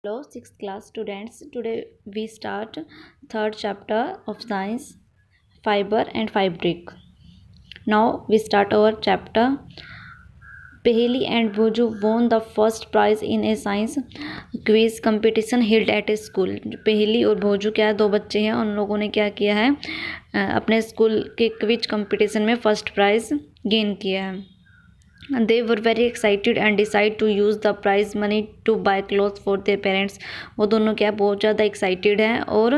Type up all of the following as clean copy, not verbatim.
Hello, sixth class students. Today we start third chapter of science, fiber and fabric. Now we start our chapter. Peheli and Boju won the first prize in a science quiz competition held at a school. पहेली और भोजू क्या दो बच्चे हैं, उन लोगों ने क्या किया है, अपने स्कूल के क्विज कंपटीशन में फर्स्ट प्राइज गेन किया है. They were very excited and decide to use the prize money to buy clothes for their parents. वो दोनों क्या बहुत ज़्यादा एक्साइटेड हैं और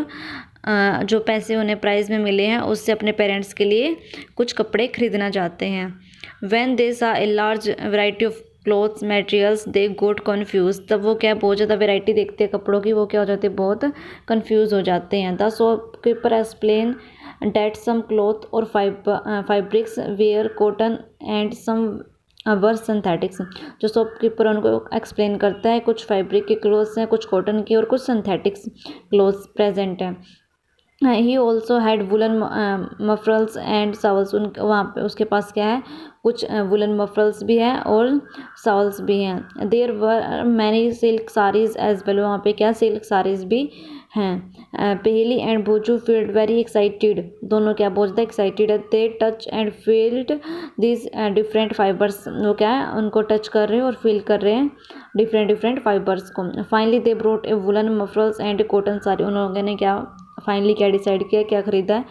जो पैसे उन्हें प्राइज़ में मिले हैं उससे अपने पेरेंट्स के लिए कुछ कपड़े खरीदना चाहते हैं. When they saw a large variety of clothes materials they got confused. तब वो क्या बहुत ज़्यादा वैरायटी देखते हैं कपड़ों की, वो क्या हो जाते हैं, बहुत कंफ्यूज हो जाते हैं. The shopkeeper explained that some cloth or fabrics were cotton and some were synthetics. जो शॉपकीपर उनको एक्सप्लेन करता है कुछ फैब्रिक के क्लोथ्स हैं, कुछ कॉटन के और कुछ सिंथेटिक्स क्लोथ्स प्रेजेंट हैं. He also had woollen mufflers and shawls. उन वहाँ पे उसके पास क्या है, कुछ वुलन मफरल्स भी हैं और सावल्स भी हैं. There were many silk saris as well. वहाँ पे क्या सिल्क साड़ीज भी हैं. Paheli and Bhoju felt very excited. दोनों क्या बहुत ज़्यादा एक्साइटेड है. They touch and felt this different fibres. वो क्या है, उनको टच कर रहे हैं और फील कर रहे हैं डिफरेंट फाइबर्स को. Finally they brought a woollen mufflers and cotton sari. उन लोगों ने क्या फाइनली क्या डिसाइड किया, क्या खरीदा है,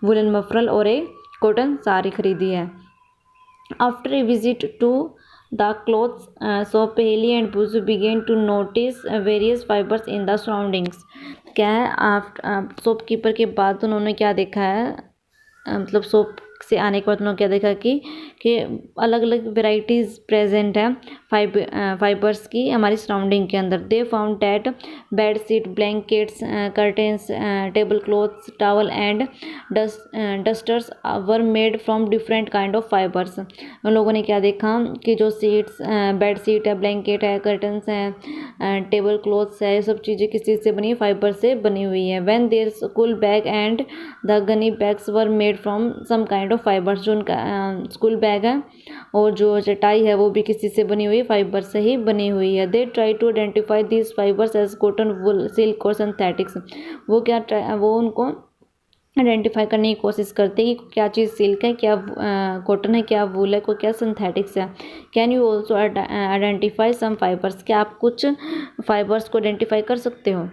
वुलन मफरल और एक कॉटन साड़ी खरीदी है. After a visit to the clothes shop Paheli and Bhoju began to notice various fibres in the surroundings. क्या है, आफ्टर शॉपकीपर के बाद उन्होंने क्या देखा है, मतलब शॉप से आने के बाद उन्होंने क्या देखा कि अलग अलग वेराइटीज़ प्रेजेंट है फाइबर्स की हमारी सराउंडिंग के अंदर. They found that bed sheet, blankets, curtains, table clothes, towel and dusters were made from different kind of fibres. उन लोगों ने क्या देखा कि जो सीट्स, बेड शीट है, ब्लैंकेट है, कर्टन्स हैं, टेबल क्लॉथ्स है, ये सब चीज़ें किस चीज़ से बनी, फाइबर से बनी हुई है. When their school bag and the gunny bags were made from some kind of fibres. जो उनका स्कूल बैग है और जो चटाई है वो भी किसी से बनी हुई है, फाइबर से ही बनी हुई है. They try to identify this fibres as cotton, wool, silk और सिंथेटिक्स. वो क्या वो उनको आइडेंटिफाई करने की कोशिश करते हैं कि क्या चीज़ सिल्क है, क्या कॉटन है, क्या वूल है, क्या सिंथेटिक्स है. Can you also identify some fibres. क्या आप कुछ फाइबर्स को आइडेंटिफाई कर सकते हो.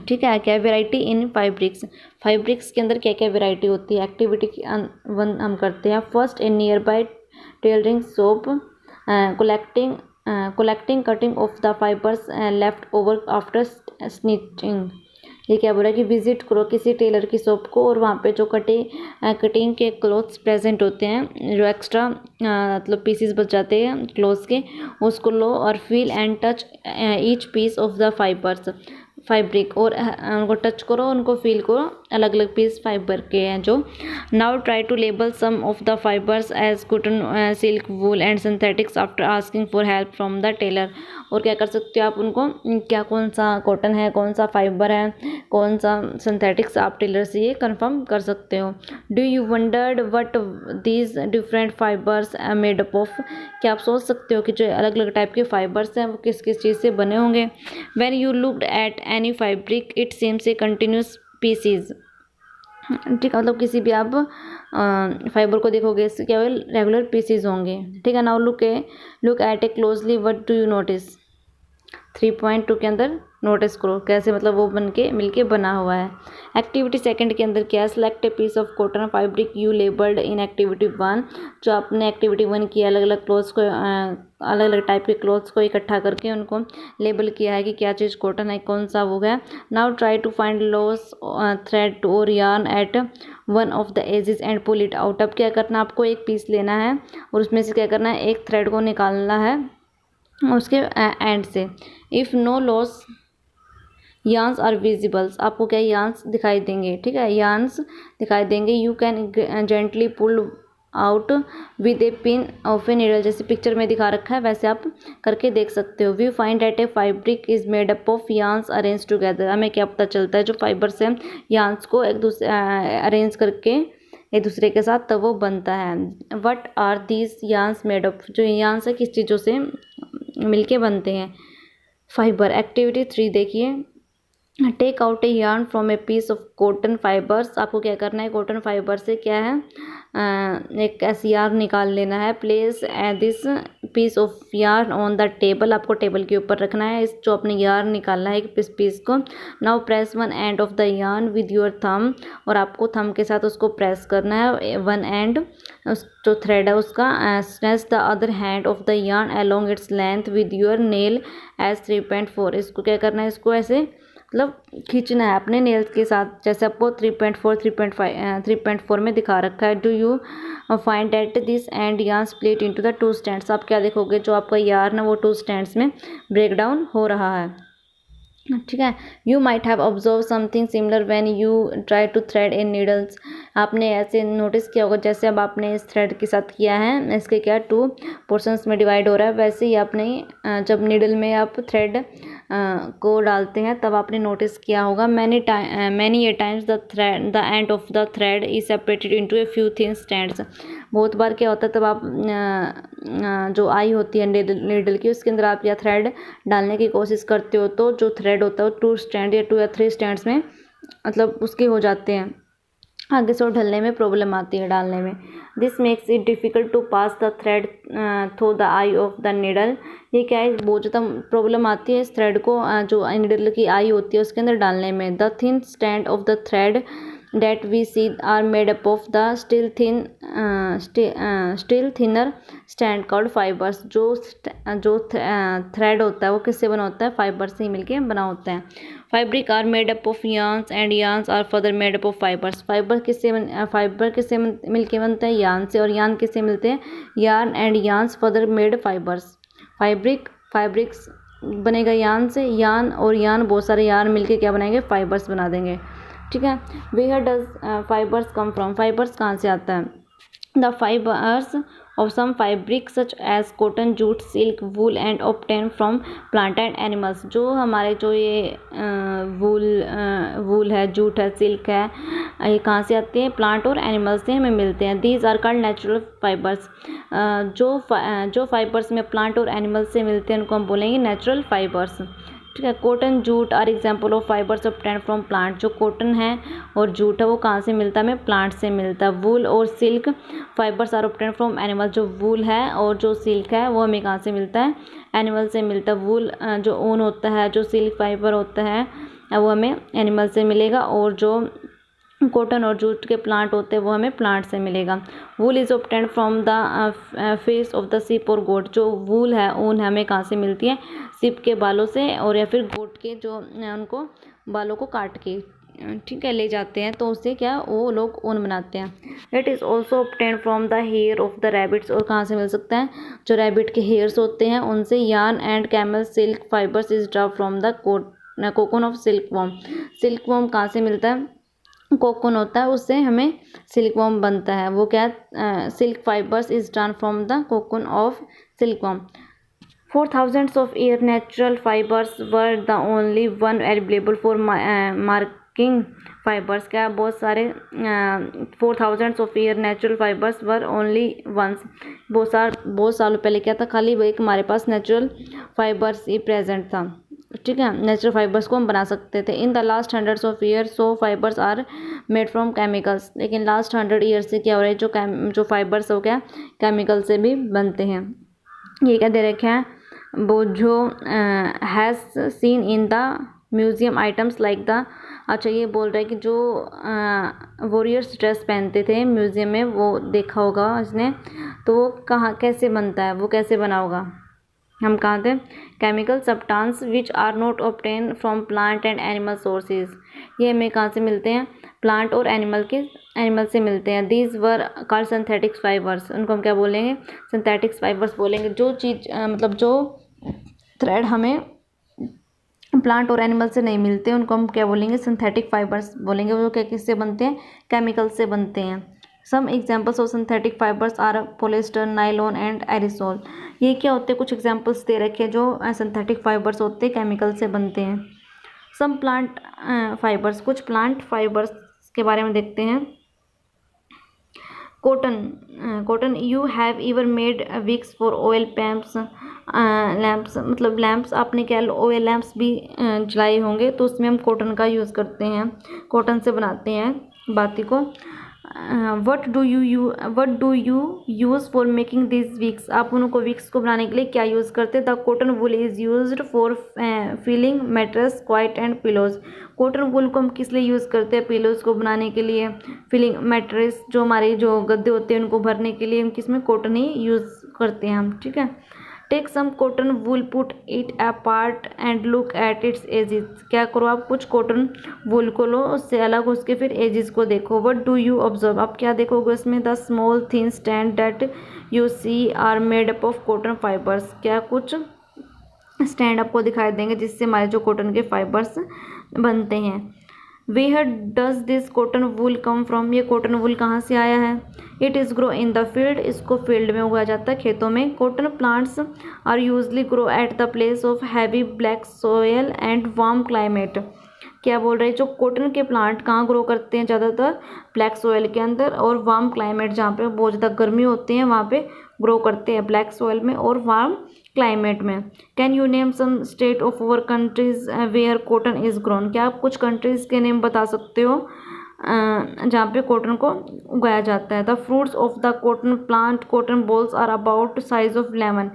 ठीक है. क्या वैरायटी इन फाइब्रिक्स. फाइब्रिक्स के अंदर क्या क्या वैरायटी होती है. एक्टिविटी वन हम करते हैं. First in near by tailoring shop collecting cutting of the fibers left over after stitching. ये क्या बोला कि विजिट करो किसी टेलर की शॉप को और वहाँ पे जो कटिंग के क्लॉथ्स प्रेजेंट होते हैं, जो एक्स्ट्रा मतलब पीसीस बच जाते हैं क्लॉथ्स के, उसको लो और feel and touch each piece of the fabric. और उनको टच करो, उनको फील करो, अलग अलग पीस फाइबर के हैं जो. Now try to label some of the fibres as cotton, silk, wool and synthetics after asking for help from the tailor. और क्या कर सकते हो आप, उनको क्या कौन सा कॉटन है, कौन सा फाइबर है, कौन सा सिंथेटिक्स, आप टेलर से ये कंफर्म कर सकते हो. Do you wondered what these different fibres are made up of. क्या आप सोच सकते हो कि जो अलग अलग टाइप के फाइबर्स हैं वो किस किस चीज़ से बने होंगे. When you looked at any fabric it seems a continuous pieces. ठीक है, मतलब किसी भी आप फाइबर को देखोगे इससे क्या होगा, रेगुलर पीसीज होंगे. ठीक है. Now look at A closely what do you notice. 3.2 के अंदर नोटिस करो कैसे, मतलब वो बन के मिलके बना हुआ है. एक्टिविटी सेकंड के अंदर क्या है, select a piece of cotton fabric you labelled in activity one. जो आपने एक्टिविटी वन की अलग अलग क्लोथ्स को, अलग अलग टाइप के क्लोथ्स को इकट्ठा करके उनको लेबल किया है कि क्या चीज़ कॉटन है, कौन सा वो है. Now try to find loose thread और yarn at one of the edges and pull it out. अब क्या करना, आपको एक पीस लेना है और उसमें से क्या करना है, एक थ्रेड को निकालना है उसके एंड से. If no loose yarns are visibles. आपको क्या यार्न्स दिखाई देंगे. ठीक है, यार्न्स दिखाई देंगे. You can gently pull out with a pin of a needle. जैसे पिक्चर में दिखा रखा है वैसे आप करके देख सकते हो. We find that a fabric is made up of yarns arrange together. हमें क्या पता चलता है, जो फाइबर्स हैं यार्न्स को एक दूसरे अरेंज करके एक दूसरे के साथ तब वो बनता है. What are these yarns made up. जो यार्न्स है किस चीज़ों से मिलके बनते हैं. फाइबर। एक्टिविटी 3 देखिए, take out a yarn from a piece of cotton fibres. आपको क्या करना है, कॉटन फाइबर से क्या है एक ऐसी यार्न निकाल लेना है। Place this piece of yarn on the table. आपको टेबल के ऊपर रखना है इस जो अपने यार्न निकालना है इस पीस को। Now press one end of the yarn with your thumb. और आपको थंब के साथ उसको प्रेस करना है वन एंड जो थ्रेड है उसका। Stretch the other hand of the yarn along its length with your nail as 3.4। इसको क्या करना है, इसको ऐसे मतलब खींचना है अपने नेल्स के साथ, जैसे आपको 3.4 3.5 3.4 में दिखा रखा है। Do you find that this and yarn split into the 2 stands. आप क्या देखोगे, जो आपका यार्न है वो 2 स्टैंड्स में ब्रेक डाउन हो रहा है। ठीक है। You might have observe something similar when you try to thread in needles. आपने ऐसे नोटिस किया होगा जैसे अब आपने इस थ्रेड के साथ किया है, इसके क्या 2 पोर्शंस में डिवाइड हो रहा है, वैसे ही आपने जब नीडल में आप थ्रेड को डालते हैं तब आपने नोटिस किया होगा many a times the end of the thread is separated into a few thin stands. बहुत बार क्या होता है, तब आप जो आई होती है नीडल की उसके अंदर आप या थ्रेड डालने की कोशिश करते हो तो जो थ्रेड होता है वो 2 स्टैंड या 2 या 3 स्टैंड्स में मतलब उसके हो जाते हैं, आगे से ढलने में प्रॉब्लम आती है डालने में। This makes it difficult to pass the thread through the eye of the needle. ये क्या है, बहुत ज़्यादा प्रॉब्लम आती है इस थ्रेड को जो नीडल की आई होती है उसके अंदर डालने में। The thin stand of the thread that we see are made up of the still thinner strand called fibers। जो थ्रेड होता है वो किससे बना होता है, फाइबर से ही मिलके बना होता है। Fabric are made up of yarns and yarns are further made up of fibres. Fibre किससे मिलके बनता है, यार्न से, और यार्न किससे मिलते हैं, yarn and yarns further made fibres. Fabrics बनेगा यार्न से, यार्न और यार्न बहुत सारे यार्न मिलके क्या बनाएंगे, फाइबर्स बना देंगे। ठीक है। Where does fibres come from. Fibres कहाँ से आता है, the fibres of some fabric such as cotton jute silk wool and obtain from plant and animals. जो हमारे जो ये वूल है, जूट है, सिल्क है, ये कहाँ से आते हैं, प्लांट और एनिमल्स से हमें मिलते हैं। These are called natural fibres. जो फाइबर्स में प्लांट और एनिमल्स से मिलते हैं उनको हम बोलेंगे नेचुरल फाइबर्स। ठीक है। Cotton jute are example of fibres obtained from plant. जो कॉटन है और जूट है वो कहाँ से मिलता है, हमें प्लांट से मिलता है। वूल और silk fibres are obtained from animal. जो वूल है और जो सिल्क है वो हमें कहाँ से मिलता है, एनिमल से मिलता है। वूल जो ऊन होता है, जो सिल्क फाइबर होता है वो हमें एनिमल से मिलेगा, और जो कॉटन और जूट के प्लांट होते हैं वो हमें प्लांट से मिलेगा। वूल is obtained from the face of the ship और गोट। जो वूल है, ऊन हमें कहाँ से मिलती है, शिप के बालों से, और या फिर गोट के जो उनको बालों को काट के ठीक है ले जाते हैं, तो उससे क्या वो लोग ऊन बनाते हैं। It is also obtained from the hair of the rabbits. और कहाँ से मिल सकता है, जो रैबिट के हेयर्स होते हैं उनसे। Yarn and camel silk fibres is draw from the cocoon of silkworm. Silkworm कहाँ से मिलता है, कोकून होता है उससे हमें सिल्क वॉर्म बनता है। वो क्या, silk fibres is drawn from the cocoon of silk worm. For thousands of years, natural fibers were the only one available for marking fibers। क्या बहुत सारे for thousands of years natural fibers were only ones। बहुत सालों पहले क्या था, खाली वो एक हमारे पास नेचुरल फाइबर्स ही प्रेजेंट था। ठीक है, नेचुरल फाइबर्स को हम बना सकते थे। In the last hundreds of years so fibres are made from chemicals. लेकिन लास्ट 100 ईयर से क्या हो रहा है, जो फाइबर्स हो क्या केमिकल से भी बनते हैं। ये क्या दे रखे हैं, वो जो has seen in the museum items like the. अच्छा, ये बोल रहा है कि जो वॉरियर्स ड्रेस पहनते थे म्यूज़ियम में, वो देखा होगा इसने, तो वो कहाँ कैसे बनता है, वो कैसे बना होगा, हम कहाँ थे, chemical substance which are not obtain from plant and animal sources. ये हमें कहाँ से मिलते हैं, प्लांट और एनिमल से मिलते हैं। These were called synthetic fibres. उनको हम क्या बोलेंगे, सिंथेटिक फाइबर्स बोलेंगे। जो चीज़ मतलब जो थ्रेड हमें प्लांट और एनिमल से नहीं मिलते उनको हम क्या बोलेंगे, सिंथेटिक फाइबर्स बोलेंगे। वो क्या किससे बनते हैं, केमिकल से बनते हैं। Some examples of synthetic fibres are polyester, nylon and aerosol. ये क्या होते हैं, कुछ एग्जाम्पल्स दे रखे हैं जो सिंथेटिक फाइबर्स होते हैं, केमिकल से बनते हैं। सम प्लांट फाइबर्स, कुछ प्लांट फाइबर्स के बारे में देखते हैं। Cotton you have ever made wicks for oil pumps lamps, मतलब लैम्प्स आपने क्या ऑयल लैम्प्स भी जलाए होंगे, तो उसमें हम कॉटन का यूज़ करते हैं, कॉटन से बनाते हैं बाती को। What do you use for making this wicks, आप उनको विक्स को बनाने के लिए क्या यूज़ करते हैं। The cotton wool is used for filling mattress quilt and pillows, cotton wool को हम किस लिए यूज़ करते हैं, पिलोज को बनाने के लिए, फिलिंग मैट्रेस जो हमारे जो गद्दे होते हैं उनको भरने के लिए हम किस में कॉटन ही यूज़ करते हैं हम, ठीक है। Take some cotton wool, put it apart and look at its edges, क्या करो आप कुछ कॉटन वूल को लो, उससे अलग उसके फिर एजेस को देखो। व्हाट डू यू ऑब्जर्व, आप क्या देखोगे उसमें। The small thin strand that you see are made up of cotton fibres, क्या कुछ स्टैंड आपको दिखाई देंगे जिससे हमारे जो कॉटन के फाइबर्स बनते हैं। Where does this cotton wool come from, ये कॉटन वूल कहाँ से आया है। It is grow in the field, इसको फील्ड में उगाया जाता है, खेतों में। Cotton plants are usually grow at the place of heavy black soil and warm climate, क्या बोल रहे हैं, जो कॉटन के प्लांट कहाँ ग्रो करते हैं ज़्यादातर, ब्लैक सोयल के अंदर, और वार्म क्लाइमेट जहाँ पे बहुत ज़्यादा गर्मी होती है वहाँ पे ग्रो करते हैं, ब्लैक सोयल में और वार्म क्लाइमेट में। Can you name some state of our countries where cotton is grown, क्या आप कुछ कंट्रीज़ के नेम बता सकते हो जहाँ पे कॉटन को उगाया जाता है। The fruits of the cotton plant cotton bolls are about size of lemon,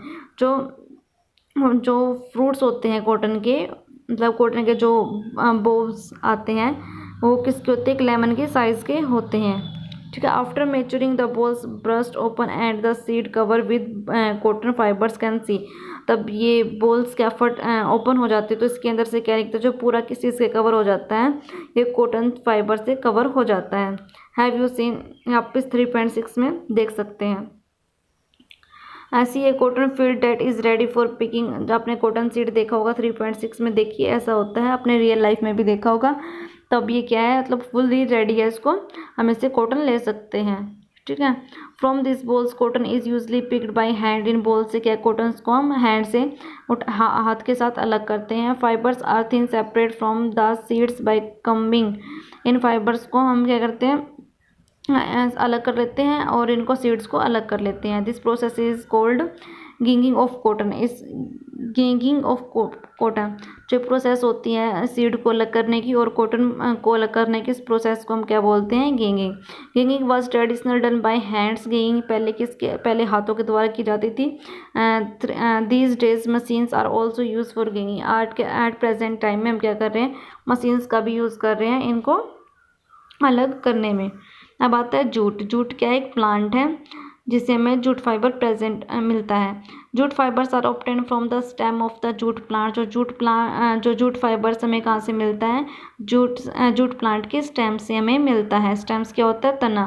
जो फ्रूट्स होते हैं कॉटन के, मतलब कॉटन के जो बोल्स आते हैं वो किसके होते हैं, एक लेमन के साइज़ के होते हैं, ठीक है। After maturing the bolls burst open and the seed cover with cotton fibres can see, तब ये बोल्स क्या फट ओपन हो जाती है तो इसके अंदर से क्या निकलता है, जो पूरा किस चीज़ से कवर हो जाता है, ये कॉटन फाइबर से कवर हो जाता है। हैव यू सीन, आप इस 3.6 में देख सकते हैं। ऐसी है cotton field that is ready for picking, जब आपने कॉटन सीड देखा होगा 3.6 में, देखिए ऐसा होता है, आपने रियल लाइफ में भी देखा होगा। तब ये क्या है, मतलब फुल्ली रेडी है, इसको हम इससे कॉटन ले सकते हैं, ठीक है। From this bolls cotton is usually picked by hand, इन बोल से क्या कॉटन को हम हैंड से हाथ के साथ अलग करते हैं। Fibres are then separate from the seeds by combing, इन फाइबर्स को हम क्या करते हैं अलग कर लेते हैं और इनको सीड्स को अलग कर लेते हैं। दिस प्रोसेस इज कॉल्ड गिंगिंग ऑफ कॉटन, इस गिंगिंग ऑफ कॉटन जो प्रोसेस होती है सीड को अलग करने की और कॉटन को अलग करने की, इस प्रोसेस को हम क्या बोलते हैं, गिंगिंग। गिंगिंग was traditional done by hands, गिंगिंग पहले हाथों के द्वारा की जाती थी। These days machines are also use for गिंगिंग, एट प्रेजेंट टाइम में हम क्या कर रहे हैं, मशीन्स का भी यूज़ कर रहे हैं इनको अलग करने में। अब आता है जूट, जूट क्या है, एक प्लांट है जिसे हमें जूट फाइबर प्रेजेंट मिलता है। Jute fibres are obtain from the stem of the jute plant, जो जूट फाइबर्स हमें कहाँ से मिलता है, जूट प्लांट के स्टेम से हमें मिलता है। स्टेम्स क्या होता है, तना।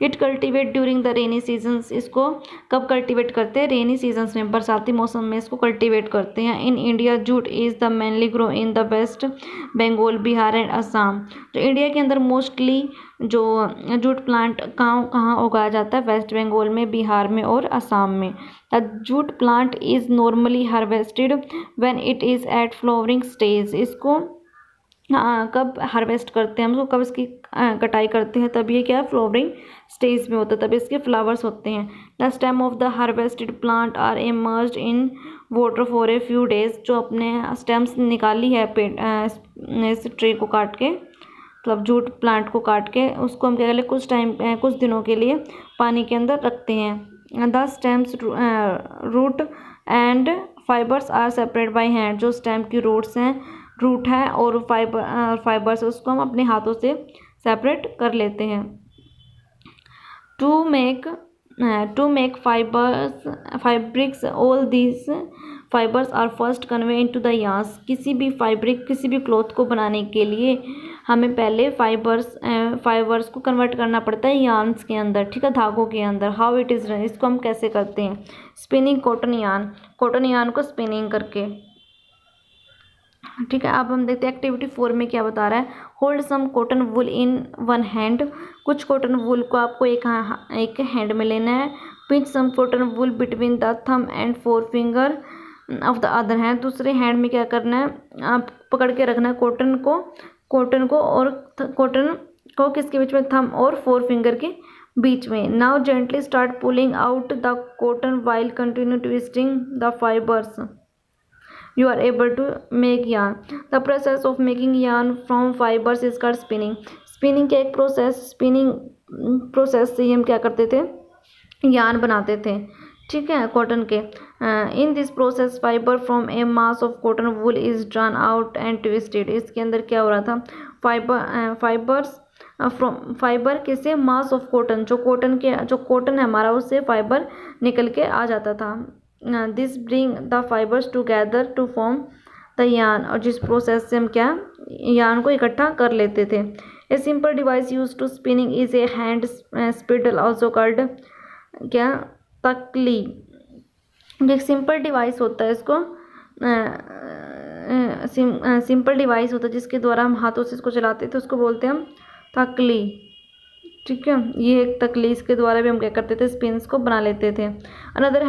It cultivate during the rainy seasons, इसको कब कल्टीवेट करते हैं, रेनी सीजन्स में, बरसाती मौसम में इसको कल्टीवेट करते हैं। In India jute is the mainly grow in the West Bengal, Bihar and Assam, जो इंडिया के अंदर मोस्टली जो जूट प्लांट कहाँ उगाया जाता है, वेस्ट बंगाल में, बिहार में और असम में। The jute plant is normally harvested when it is at flowering stage, इसको कब हार्वेस्ट करते हैं हम, इसको कब इसकी कटाई करते हैं, तब ये क्या फ्लावरिंग स्टेज में होता है, तब इसके फ्लावर्स होते हैं। The stem of the harvested plant are immersed in water for a few days, जो अपने स्टेम्स निकाली है इस ट्री को काट के, मतलब जूट प्लांट को काट के उसको हम क्या करें, कुछ दिनों के लिए पानी के अंदर रखते हैं। The stems root and fibres are separate by hand, जो स्टेम की रूट है और फाइबर्स उसको हम अपने हाथों से सेपरेट कर लेते हैं। To make fabrics all these fibres are first convey into the yarns, किसी भी क्लॉथ को बनाने के लिए हमें पहले फाइबर्स को कन्वर्ट करना पड़ता है यार्न्स के अंदर, ठीक है, धागों के अंदर। हाउ इट इज़ डन, इसको हम कैसे करते हैं, स्पिनिंग कॉटन यार्न को स्पिनिंग करके, ठीक है। अब हम देखते हैं एक्टिविटी 4 में क्या बता रहा है। Hold some cotton wool in one hand, कुछ कॉटन वूल को आपको एक हैंड में लेना है। Pinch some cotton wool between the thumb and forefinger of the other hand, दूसरे हैंड में क्या करना है, आप पकड़ के रखना है कॉटन को और कॉटन को किसके बीच में, थंब और फोर फिंगर के बीच में। Now gently start pulling out the cotton while continue twisting the fibres, you are able to make yarn. The process of making yarn from fibers is called spinning. Spinning का एक process, spinning process से हम क्या करते थे, yarn बनाते थे, ठीक है, कॉटन के। In this process fibre from A mass of cotton wool is drawn out and twisted. इसके अंदर क्या हो रहा था, फाइबर्स फ्रॉम फाइबर किसे, मास ऑफ कॉटन, जो कॉटन के, जो कॉटन है हमारा उससे फाइबर निकल के आ जाता था। This bring the fibres together to form the yarn, और जिस प्रोसेस से हम क्या यार्न को इकट्ठा कर लेते थे। A simple device use to spinning is a hand spindle also called क्या, तकली। एक सिंपल डिवाइस होता है, इसको सिंपल डिवाइस होता है जिसके द्वारा हम हाथों से इसको चलाते थे, उसको बोलते हैं हम तकली, ठीक है। ये एक तकली, इसके द्वारा भी हम क्या करते थे, स्पिन्स को बना लेते थे। Another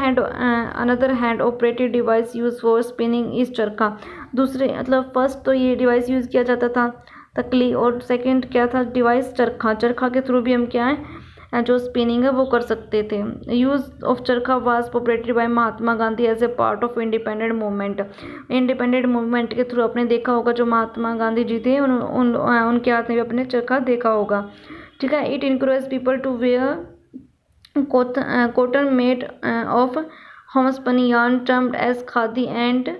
hand operated device use for spinning is चरखा। दूसरे मतलब फर्स्ट तो ये डिवाइस यूज़ किया जाता था तकली, और सेकंड क्या था डिवाइस, चरखा। चरखा के थ्रू भी हम क्या है जो स्पिनिंग है वो कर सकते थे। Use of charkha was populated by Mahatma Gandhi as a part of independent movement. Independent movement के थ्रू आपने देखा होगा, जो महात्मा गांधी जी थे उनके हाथ में भी अपने चरखा देखा होगा, ठीक है। It encourage people to wear cotton made of homespun yarn termed as khadi and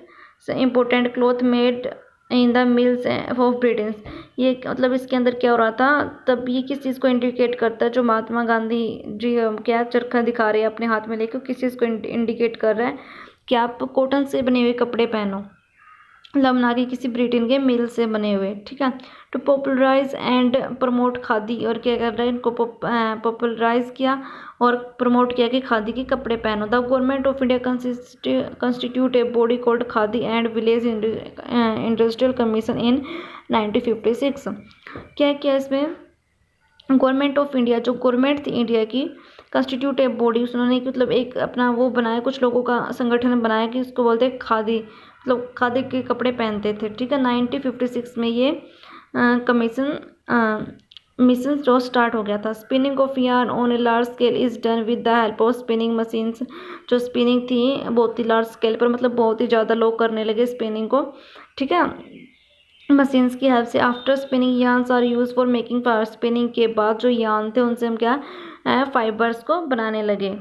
important cloth made in the mills of Britain. ये मतलब इसके अंदर क्या हो रहा था, तब ये किस चीज़ को इंडिकेट करता है, जो महात्मा गांधी जी क्या चरखा दिखा रहे हैं अपने हाथ में लेकर, किस चीज़ को इंडिकेट कर रहा है कि आप कॉटन से बने हुए कपड़े पहनो, मतलब ना कि किसी ब्रिटेन के मिल से बने हुए, ठीक है। To popularise and promote khadi, और क्या कर रहे हैं, इनको पॉपुलराइज किया और प्रमोट किया कि खादी के कपड़े पहनो। The government of India constitute a body called khadi and village industrial commission इन 1956। क्या क्या इसमें, गवर्नमेंट ऑफ इंडिया, जो गवर्नमेंट थी इंडिया की, कंस्टिट्यूट ए बॉडी, उन्होंने मतलब एक अपना वो बनाया, कुछ लोगों का संगठन बनाया कि उसको बोलते हैं खादी, मतलब खादी के कपड़े पहनते थे, ठीक है। 1956 में ये कमीशन मिशन जो स्टार्ट हो गया था। Spinning of yarn on a large scale is done with the help of spinning machines. जो स्पिनिंग थी बहुत ही लार्ज स्केल पर, मतलब बहुत ही ज़्यादा लोग करने लगे स्पिनिंग को, ठीक है, मशीन्स की हेल्प से। After spinning yarns are use for making fibre. Spinning के बाद जो यार्न थे उनसे हम क्या फाइबर्स को बनाने लगे।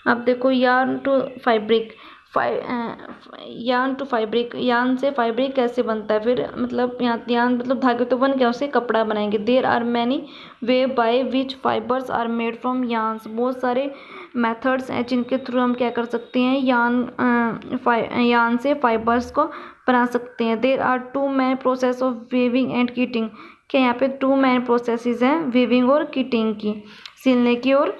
अब देखो yarn to fabric, yarn to fabric, yarn से फैब्रिक कैसे बनता है फिर, मतलब यार्न मतलब धागे तो बन गया, उससे कपड़ा बनाएंगे। There are many way by which fibres are made from yarns. बहुत सारे मेथड्स हैं जिनके थ्रू हम क्या कर सकते हैं, यार्न से फाइबर्स को बना सकते हैं। There are two main process of weaving and knitting. क्या यहाँ पे टू मैन प्रोसेसेस हैं, वीविंग और किटिंग की, सिलने की और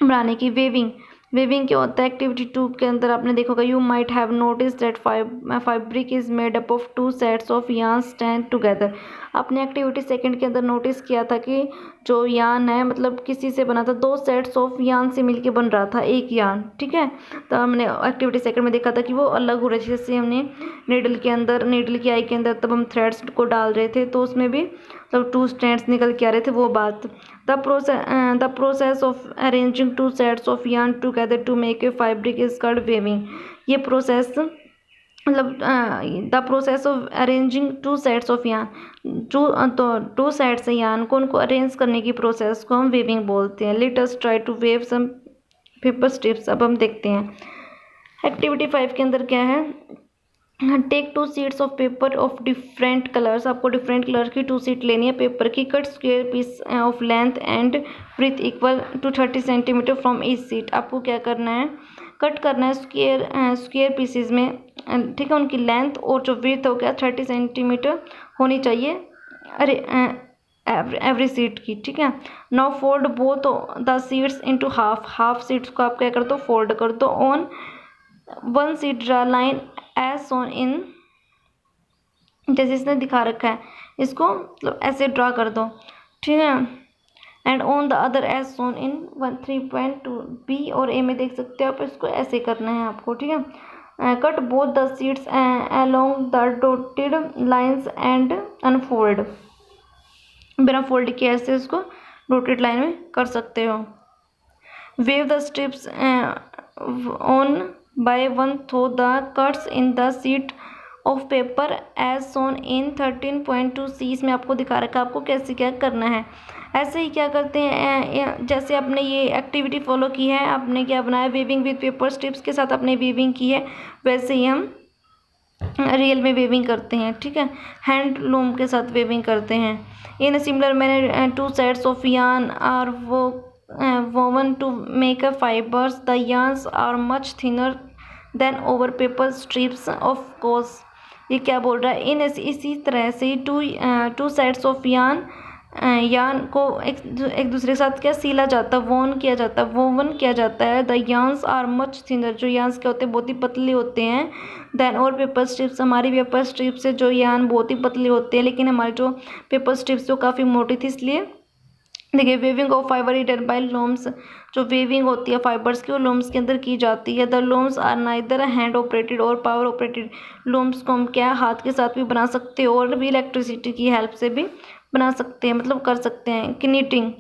बनाने की। वेविंग क्या होता है, एक्टिविटी 2 के अंदर आपने देखा होगा, you might have notice that fabric is made up of 2 sets of yarn stand together. आपने एक्टिविटी 2 के अंदर नोटिस किया था कि जो यार्न है मतलब किसी से बना था, 2 सेट्स ऑफ यार्न से मिलके बन रहा था एक यार्न, ठीक है। तो हमने एक्टिविटी 2 में देखा था कि वो अलग हो रही थी, जैसे हमने नीडल के अंदर, नीडल की आई के अंदर तब हम थ्रेड्स को डाल रहे थे तो उसमें भी मतलब 2 स्ट्रैंड्स निकल के आ रहे थे, वो बात। The process of arranging 2 sets of yarn together to make a fabric is called weaving. ये प्रोसेस मतलब the process of arranging 2 sets of yarn, तो 2 सेट्स है यार्न को, उनको अरेंज करने की प्रोसेस को हम वेविंग बोलते हैं। Let us try to weave some paper strips. अब हम देखते हैं एक्टिविटी 5 के अंदर क्या है, take 2 sheets of paper of different colours. आपको डिफरेंट कलर की 2 शीट लेनी है पेपर की। Cut square piece of length and breadth equal to 30 centimetre from each sheet. आपको क्या करना है, कट करना है स्क्वेयर पीसेज में, ठीक है। उनकी लेंथ और जो ब्रीथ हो गया 30 सेंटीमीटर होनी चाहिए, अरे एवरी सीट की, ठीक है। Now fold both the sheets into half sheets को आप क्या कर दो, फोल्ड कर दो। On 1 sheet draw line as shown in, जैसे इसने दिखा रखा है इसको मतलब ऐसे ड्रा कर दो, ठीक है। And on the other as shown in 3.2 B और ए में देख सकते हो आप, इसको ऐसे करना है आपको, ठीक है। Cut both the sheets along the dotted lines and unfold, बिना फोल्ड किए ऐसे इसको डॉटेड लाइन में कर सकते हो। Weave the strips on by one through the cuts in the sheet of paper as shown in 13.2c। इसमें आपको दिखा रखा है आपको कैसे क्या करना है। ऐसे ही क्या करते हैं, जैसे आपने ये एक्टिविटी फॉलो की है, आपने क्या बनाया, वेविंग विद पेपर स्ट्रिप्स के साथ आपने वेविंग की है, वैसे ही हम रियल में वेविंग करते हैं। ठीक है, हैंडलूम के साथ वेविंग करते हैं। इन similar manner 2 sets of yarn are woven to make a fibers. The yarns are much thinner than over paper strips of course। ये क्या बोल रहा है, इन इसी तरह से टू सेट्स ऑफ यार्न को एक दूसरे के साथ क्या सीला जाता है, वोवन किया जाता है। The yarns are much thinner, जो यार्न्स क्या होते हैं बहुत ही पतले होते हैं। देन और पेपर स्ट्रिप्स, हमारी पेपर स्ट्रिप से जो यार्न बहुत ही पतले होते हैं, लेकिन हमारी जो पेपर स्ट्रिप्स जो काफ़ी मोटी थी, इसलिए देखिए weaving of fibre is done by looms. जो वेविंग होती है फाइबर्स की वो लूम्स के अंदर की जाती है। The looms are neither hand operated और पावर ऑपरेटेड। लूम्स को हम क्या हाथ के साथ भी बना सकते हैं और भी इलेक्ट्रिसिटी की हेल्प से भी बना सकते हैं, मतलब कर सकते हैं। किनीटिंग,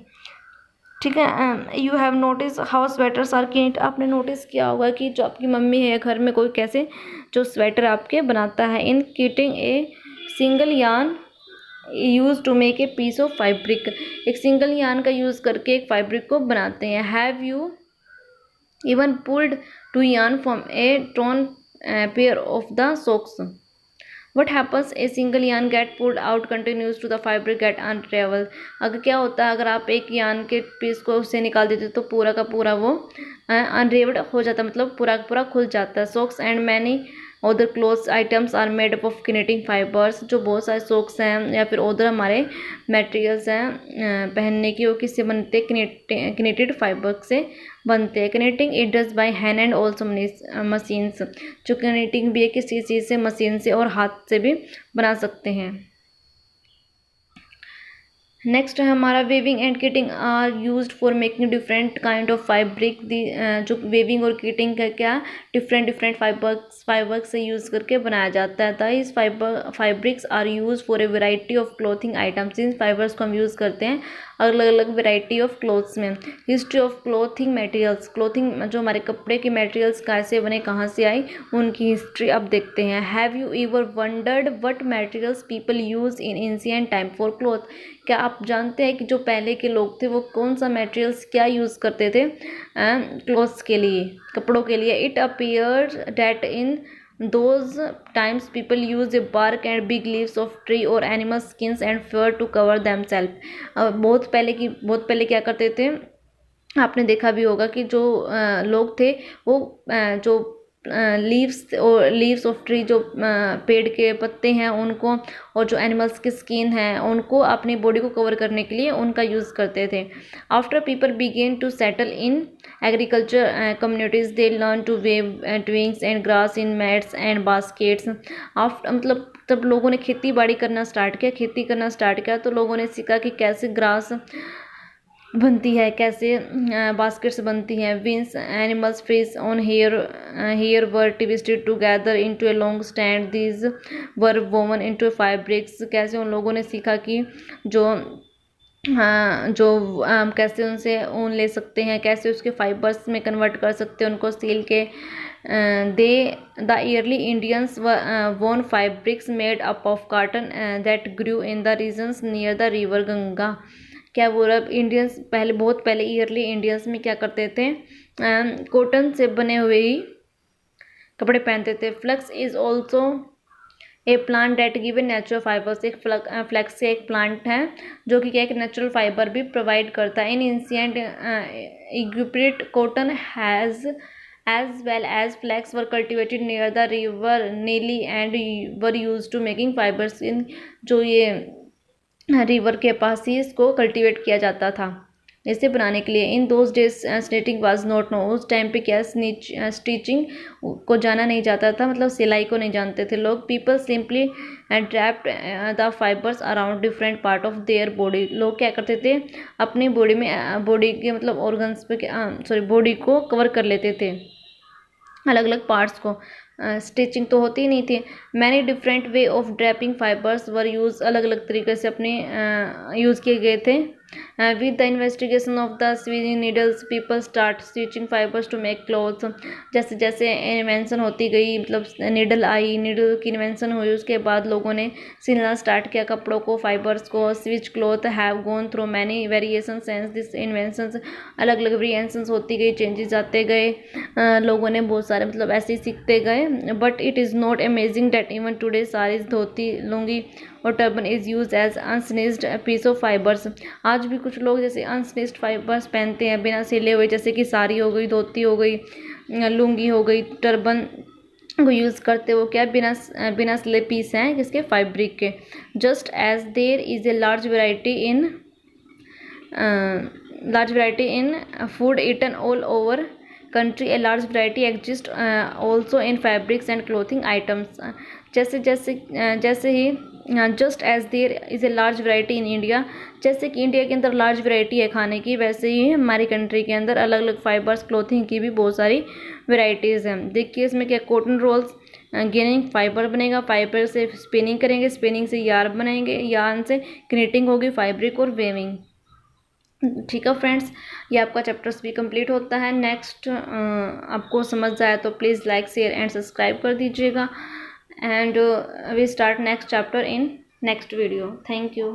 ठीक है। You have notice how sweaters are knit. आपने नोटिस किया होगा कि जो आपकी मम्मी है घर में कोई कैसे जो स्वेटर आपके बनाता है। In knitting a single yarn use to make a piece of fabric. एक सिंगल यार्न का यूज़ करके एक फैब्रिक को बनाते हैं। Have you even pulled to yarn from a torn pair of the socks. What happens a single yarn get pulled out continues to the fabric get unravel. अगर क्या होता है, अगर आप एक यार्न के पीस को उससे निकाल देते तो पूरा का पूरा वो अनरेवल्ड हो जाता, मतलब पूरा का पूरा खुल जाता है। Socks and many other clothes items are made up of knitting fibres. जो बहुत सारे सॉक्स हैं या फिर अदर हमारे मटेरियल्स हैं पहनने की, वो किससे बनते हैं, किनेटेड फाइबर से बनते हैं। Knitting it does by hand and also machines. जो कनेटिंग भी है किसी चीज़ से, मशीन से और हाथ से भी बना सकते हैं। नेक्स्ट है हमारा weaving and knitting are used for making different kind of fabric. जो वेविंग और किटिंग का क्या डिफरेंट फाइबर्स से यूज़ करके बनाया जाता है। These fabrics are use for a variety of clothing items. इन फाइबर्स को हम यूज़ करते हैं अलग अलग वेराइटी ऑफ क्लोथ्स में। History of clothing materials, clothing जो हमारे कपड़े के मटेरियल्स कैसे बने, कहाँ से आई, उनकी हिस्ट्री अब देखते हैं। Have you ever wondered what materials people use in ancient time for cloth. क्या आप जानते हैं कि जो पहले के लोग थे वो कौन सा मटेरियल्स क्या यूज़ करते थे क्लॉथ्स के लिए, कपड़ों के लिए। It appears that in those times people use a bark and big leaves of tree or animal skins and fur to cover themselves। बहुत पहले क्या करते थे, आपने देखा भी होगा कि जो लोग थे वो जो लीव्स ऑफ ट्री, जो पेड़ के पत्ते हैं उनको, और जो एनिमल्स की स्किन है उनको अपनी बॉडी को कवर करने के लिए उनका यूज़ करते थे। After people began to settle in agriculture communities they learn to weave twigs and grass in mats and baskets. After मतलब तब लोगों ने खेती करना स्टार्ट किया तो लोगों ने सीखा कि कैसे ग्रास बनती है, कैसे बास्केट्स बनती हैं। When animals fish on hair were twisted together into a long strand, these were woven into fabrics. कैसे उन लोगों ने सीखा कि जो कैसे उनसे ऊन ले सकते हैं, कैसे उसके फाइबर्स में कन्वर्ट कर सकते हैं उनको सील के। The early Indians wove fabrics made up of cotton that grew in the regions near the river Ganga. क्या बोल रहा है, इंडियंस बहुत पहले ईयरली इंडियंस में क्या करते थे, कॉटन से बने हुए ही कपड़े पहनते थे। Flax is also a plant that give a natural fibres. एक फ्लैक्स से एक प्लांट है जो कि क्या एक नेचुरल फाइबर भी प्रोवाइड करता है। इन ancient Egypt cotton has as well as flax were cultivated near the river Nile and were used to making fibers। in जो ये रिवर के पास ही इसको कल्टीवेट किया जाता था इसे बनाने के लिए। In those days stitching was not know. उस टाइम पे क्या स्टिचिंग को जाना नहीं जाता था, मतलब सिलाई को नहीं जानते थे लोग। People simply draped the fibres around different part of their body. लोग क्या करते थे, अपनी बॉडी में बॉडी के मतलब ऑर्गन्स पे बॉडी को कवर कर लेते थे, अलग अलग पार्ट्स को। स्टिचिंग तो होती ही नहीं थी। Many different way of draping fibres were use. अलग अलग तरीके से अपने यूज़ किए गए थे With the investigation of the sewing needles, people start stitching fibers to make clothes. जैसे जैसे इन्वेंशन होती गई, मतलब नीडल आई, नीडल की इन्वेंशन हुई, उसके बाद लोगों ने सिलना स्टार्ट किया कपड़ों को, फाइबर्स को. Switch cloth have gone through many variation sense this inventions. अलग अलग वेरिएशंस होती गई, चेंजेस आते गए, लोगों ने बहुत सारे मतलब ऐसे ही सीखते गए. But it is not amazing that even today saris, dhoti, lungi और turban is use as unstitched piece of fibres. आज भी कुछ लोग जैसे अनस्टिच्ड फाइबर्स पहनते हैं, बिना सिले हुए, जैसे कि साड़ी हो गई, धोती हो गई, लुंगी हो गई, टर्बन को यूज़ करते हो क्या, बिना सिले पीस हैं किसके, फैब्रिक के. Just as there is a large variety in food eaten all over country, a large variety exists also in fabrics and clothing items. जैसे ही just as there is a large variety in India, जैसे कि India के अंदर large variety है खाने की, वैसे ही हमारी कंट्री के अंदर अलग अलग फाइबर्स, क्लोथिंग की भी बहुत सारी वैरायटीज़ हैं. देखिए इसमें क्या, कॉटन रोल्स, गेनिंग फाइबर बनेगा, फाइबर से स्पिनिंग करेंगे, स्पिनिंग से यार्न बनाएंगे, यार्न से क्रिएटिंग होगी, फैब्रिक और वेविंग. ठीक है फ्रेंड्स, ये आपका चैप्टर्स भी कंप्लीट होता है. नेक्स्ट आपको समझ आया तो please like, share and subscribe कर दीजिएगा. And we start next chapter in next video. Thank you.